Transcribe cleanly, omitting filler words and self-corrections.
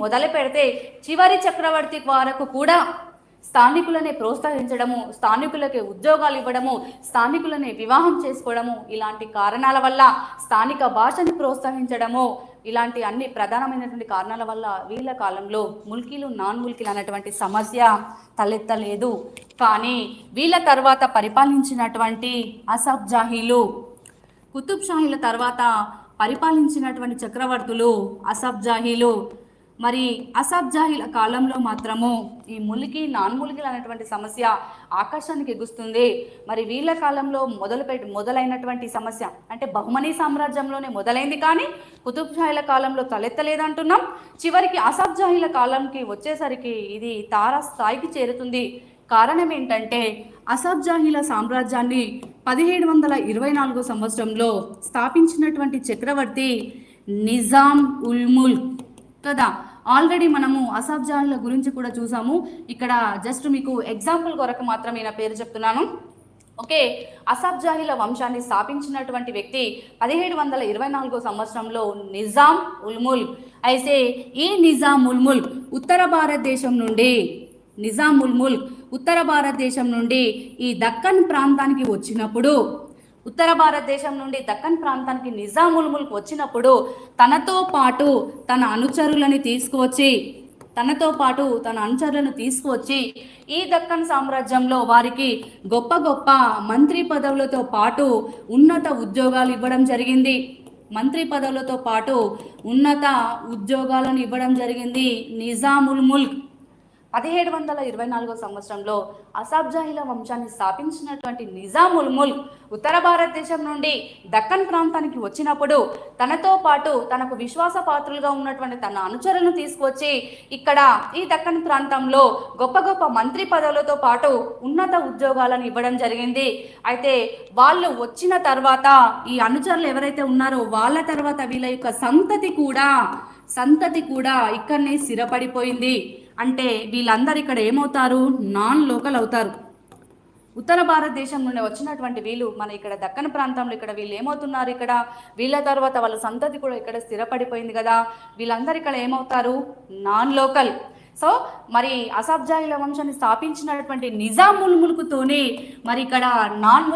మొదలు పెడితే చివరి చక్రవర్తి వరకు కూడా స్థానికులనే ప్రోత్సహించడము, స్థానికులకి ఉద్యోగాలు ఇవ్వడము, స్థానికులనే వివాహం చేసుకోవడము, ఇలాంటి కారణాల వల్ల స్థానిక భాషని ప్రోత్సహించడము, ఇలాంటి అన్ని ప్రధానమైనటువంటి కారణాల వల్ల వీళ్ళ కాలంలో ముల్కీలు నాన్ ముల్కీలు అన్నటువంటి సమస్య తలెత్తలేదు. కానీ వీళ్ళ తర్వాత పరిపాలించినటువంటి అసఫ్ జాహీలు, కుతుబ్ షాహీల తర్వాత పరిపాలించినటువంటి చక్రవర్తులు అసఫ్ జాహీలు, మరి అసఫ్ జాహీల కాలంలో మాత్రము ఈ ములికి నాన్ ములికిలు అనేటువంటి సమస్య ఆకాశానికి ఎగుస్తుంది. మరి వీళ్ళ కాలంలో మొదలైనటువంటి సమస్య అంటే బహుమనీ సామ్రాజ్యంలోనే మొదలైంది, కానీ కుతుబ్ షాహీల కాలంలో తలెత్తలేదంటున్నాం. చివరికి అసఫ్ జాహీల కాలంకి వచ్చేసరికి ఇది తారా స్థాయికి చేరుతుంది. కారణం ఏంటంటే అసఫ్ జాహీల సామ్రాజ్యాన్ని 1724 సంవత్సరంలో స్థాపించినటువంటి చక్రవర్తి నిజాం ఉల్ ముల్క్ కదా. ఆల్రెడీ మనము అసఫ్ జాహీల గురించి కూడా చూసాము. ఇక్కడ జస్ట్ మీకు ఎగ్జాంపుల్ కొరకు మాత్రం ఈయన పేరు చెప్తున్నాను. ఓకే, అసఫ్ జాహీల వంశాన్ని స్థాపించినటువంటి వ్యక్తి 1724 సంవత్సరంలో నిజాం ఉల్ ముల్క్. అయితే ఈ నిజాం ఉల్ ముల్క్ ఉత్తర భారతదేశం నుండి ఉత్తర భారతదేశం నుండి ఈ దక్కన్ ప్రాంతానికి వచ్చినప్పుడు, ఉత్తర భారతదేశం నుండి దక్కన్ ప్రాంతానికి నిజాం ఉల్ ముల్క్ వచ్చినప్పుడు తనతో పాటు తన అనుచరులను తీసుకువచ్చి ఈ దక్కన్ సామ్రాజ్యంలో వారికి గొప్ప గొప్ప మంత్రి పదవులతో పాటు ఉన్నత ఉద్యోగాలు ఇవ్వడం జరిగింది. నిజాం ఉల్ ముల్క్ 1724 సంవత్సరంలో అసఫ్ జాహీల వంశాన్ని స్థాపించినటువంటి నిజాం ఉల్ ముల్క్ ఉత్తర భారతదేశం నుండి దక్కన్ ప్రాంతానికి వచ్చినప్పుడు తనతో పాటు తనకు విశ్వాసపాత్రులుగా ఉన్నటువంటి తన అనుచరులను తీసుకొచ్చి ఇక్కడ ఈ దక్కన్ ప్రాంతంలో గొప్ప గొప్ప మంత్రి పదవులతో పాటు ఉన్నత ఉద్యోగాలను ఇవ్వడం జరిగింది. అయితే వాళ్ళు వచ్చిన తర్వాత ఈ అనుచరులు ఎవరైతే ఉన్నారో వాళ్ళ తర్వాత వీళ్ళ యొక్క సంతతి కూడా ఇక్కడనే స్థిరపడిపోయింది. అంటే వీళ్ళందరూ ఇక్కడ ఏమవుతారు, నాన్ లోకల్ అవుతారు. ఉత్తర భారతదేశం నుండి వచ్చినటువంటి వీళ్ళు మన ఇక్కడ దక్కన్ ప్రాంతంలో ఇక్కడ వీళ్ళు ఏమవుతున్నారు, ఇక్కడ వీళ్ళ తర్వాత వాళ్ళ సంతతి కూడా ఇక్కడ స్థిరపడిపోయింది కదా. వీళ్ళందరూ ఇక్కడ ఏమవుతారు, నాన్ లోకల్. సో మరి అసఫ్ జాహీల వంశాన్ని స్థాపించినటువంటి నిజాం ఉల్ ముల్క్తోనే మరి ఇక్కడ నాన్